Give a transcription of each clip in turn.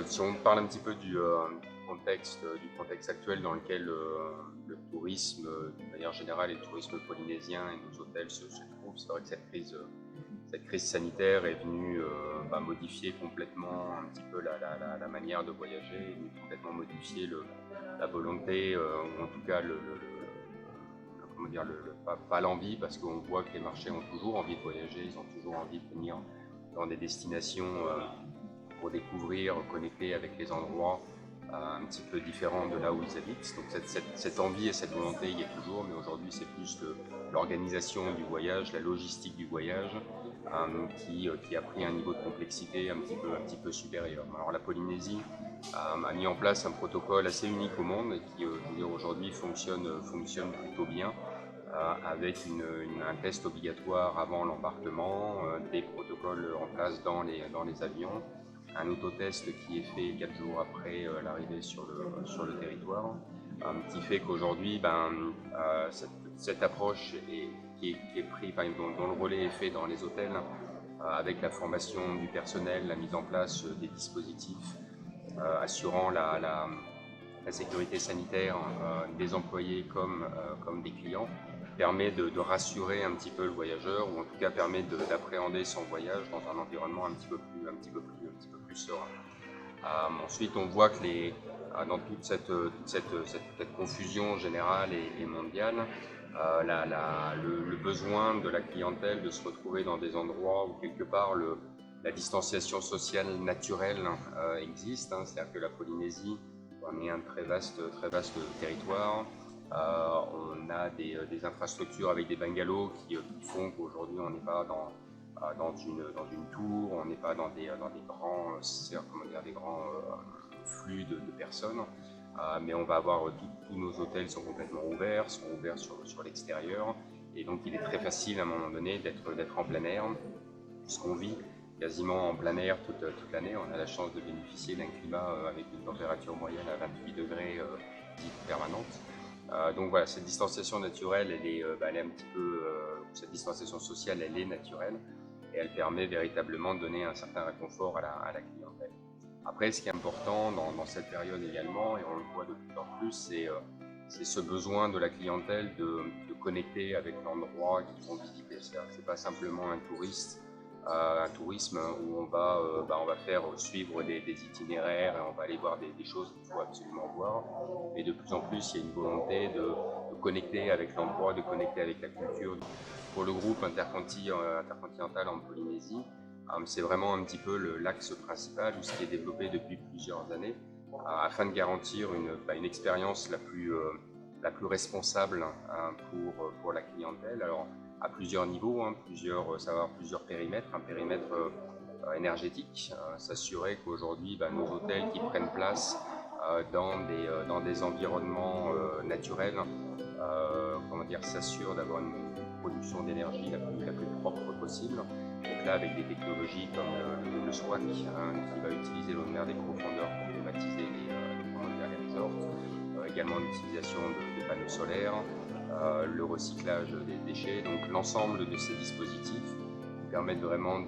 Si on parle un petit peu du contexte actuel dans lequel le tourisme, de manière générale, et le tourisme polynésien et nos hôtels se trouvent, c'est vrai que cette crise sanitaire est venue modifier complètement un petit peu la manière de voyager, et complètement modifier la volonté, ou en tout cas pas l'envie, parce qu'on voit que les marchés ont toujours envie de voyager, ils ont toujours envie de venir dans des destinations pour découvrir, connecter avec les endroits un petit peu différents de là où ils habitent. Donc cette envie et cette volonté y est toujours, mais aujourd'hui c'est plus l'organisation du voyage, la logistique du voyage qui a pris un niveau de complexité un petit peu supérieur. Alors la Polynésie a mis en place un protocole assez unique au monde et qui aujourd'hui fonctionne plutôt bien. Avec un test obligatoire avant l'embarquement, des protocoles en place dans les avions, un autotest qui est fait 4 jours après l'arrivée sur le territoire, qui fait qu'aujourd'hui, cette approche qui est prise, dont le relais est fait dans les hôtels, avec la formation du personnel, la mise en place des dispositifs assurant la sécurité sanitaire des employés comme des clients, permet de rassurer un petit peu le voyageur, ou en tout cas permet d'appréhender son voyage dans un environnement un petit peu plus serein. Ensuite, on voit que dans toute cette confusion générale et mondiale, le besoin de la clientèle de se retrouver dans des endroits où quelque part la distanciation sociale naturelle existe, c'est-à-dire que la Polynésie, on est un très vaste territoire. On a des infrastructures avec des bungalows qui font qu'aujourd'hui on n'est pas dans une tour, on n'est pas dans des grands flux de personnes, mais on va avoir tous nos hôtels sont complètement ouverts, sur l'extérieur, et donc il est très facile à un moment donné d'être en plein air, puisqu'on vit quasiment en plein air toute l'année. On a la chance de bénéficier d'un climat avec une température moyenne à 28 degrés permanente. Donc voilà, cette distanciation naturelle, elle est un petit peu, cette distanciation sociale, elle est naturelle, et elle permet véritablement de donner un certain réconfort à la clientèle. Après, ce qui est important dans cette période également, et on le voit de plus en plus, c'est ce besoin de la clientèle de connecter avec l'endroit qu'ils vont visiter. C'est pas simplement un tourisme où on va faire suivre des itinéraires et on va aller voir des choses qu'il faut absolument voir. Mais de plus en plus, il y a une volonté de connecter avec l'endroit, de connecter avec la culture. Pour le groupe intercontinental en Polynésie, c'est vraiment un petit peu l'axe principal, ou ce qui est développé depuis plusieurs années, afin de garantir une expérience la plus responsable pour la clientèle. Alors, à plusieurs niveaux, ça va avoir plusieurs périmètres. Un périmètre énergétique, s'assurer qu'aujourd'hui nos hôtels qui prennent place dans des environnements naturels, s'assurent d'avoir une production d'énergie la plus propre possible. Donc là, avec des technologies comme le SWAC, qui va utiliser l'onde des profondeurs pour climatiser les resorts, également l'utilisation de panneaux solaires, le recyclage des déchets. Donc l'ensemble de ces dispositifs permettent vraiment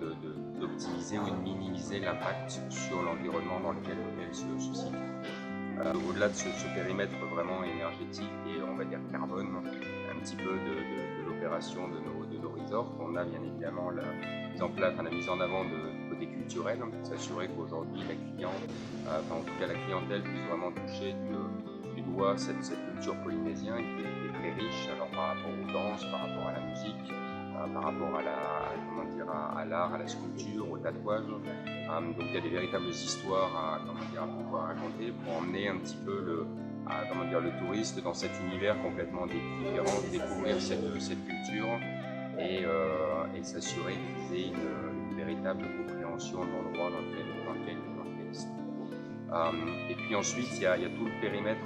d'optimiser ou de minimiser l'impact sur l'environnement dans lequel l'hôtel se situe. Au-delà de ce périmètre vraiment énergétique et on va dire carbone, un petit peu de l'opération de nos resorts, on a bien évidemment la mise en avant de côté culturel, pour s'assurer qu'aujourd'hui en tout cas la clientèle puisse vraiment toucher du doigt cette culture polynésienne qui est très riche, alors par rapport aux danses, par rapport à la musique, par rapport à l'art, à la sculpture, au tatouage. Donc il y a des véritables histoires à pouvoir raconter pour emmener un petit peu le touriste dans cet univers complètement différent, découvrir cette culture et s'assurer qu'ils aient une véritable compréhension de l'endroit dans lequel ils sont. Et puis ensuite, il y a tout le périmètre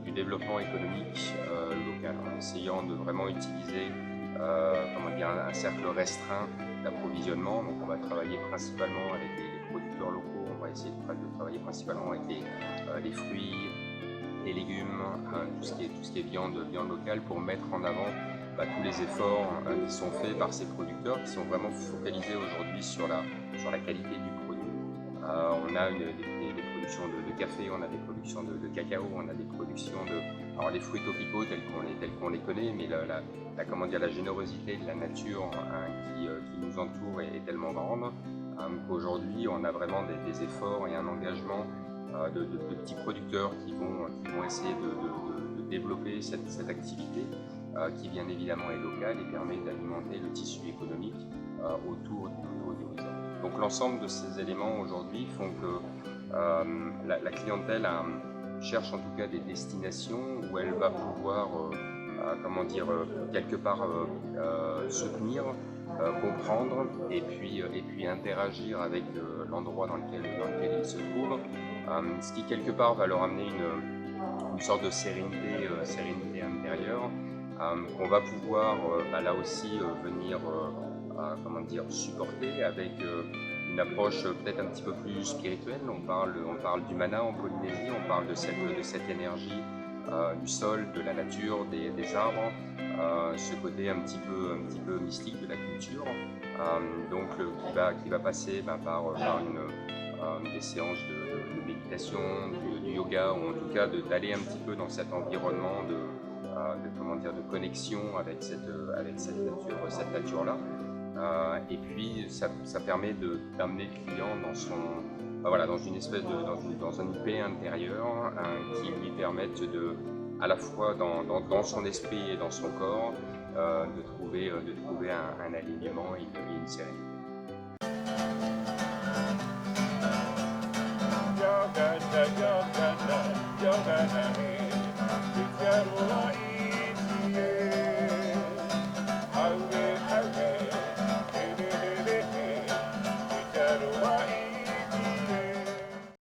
du développement économique local, en essayant de vraiment utiliser un cercle restreint d'approvisionnement. Donc on va travailler principalement avec les producteurs locaux, on va essayer de travailler principalement avec les fruits, les légumes, tout ce qui est viande locale, pour mettre en avant tous les efforts qui sont faits par ces producteurs, qui sont vraiment focalisés aujourd'hui sur la qualité du produit. On a des productions de café, on a des productions de cacao, on a des productions alors les fruits tropicaux tels qu'on les connaît, mais comment dire, la générosité de la nature qui nous entoure est tellement grande qu'aujourd'hui on a vraiment des efforts et un engagement de petits producteurs qui vont essayer de développer cette activité qui bien évidemment est locale et permet d'alimenter le tissu économique autour des horizons. Donc l'ensemble de ces éléments aujourd'hui font que la clientèle cherche en tout cas des destinations où elle va pouvoir comment dire, quelque part soutenir, comprendre et puis interagir avec l'endroit dans lequel il se trouve, ce qui quelque part va leur amener une sorte de sérénité intérieure qu'on va pouvoir là aussi venir comment dire, supporter avec une approche peut-être un petit peu plus spirituelle. On parle du mana en Polynésie, on parle de cette énergie du sol, de la nature, des arbres, ce côté un petit peu mystique de la culture, donc qui va passer par des séances de méditation, du yoga, ou en tout cas d'aller un petit peu dans cet environnement de connexion avec cette nature-là. Et puis ça permet d'amener le client dans une espèce dans une paix intérieure qui lui permette à la fois dans son esprit et dans son corps de trouver un alignement et une sérénité.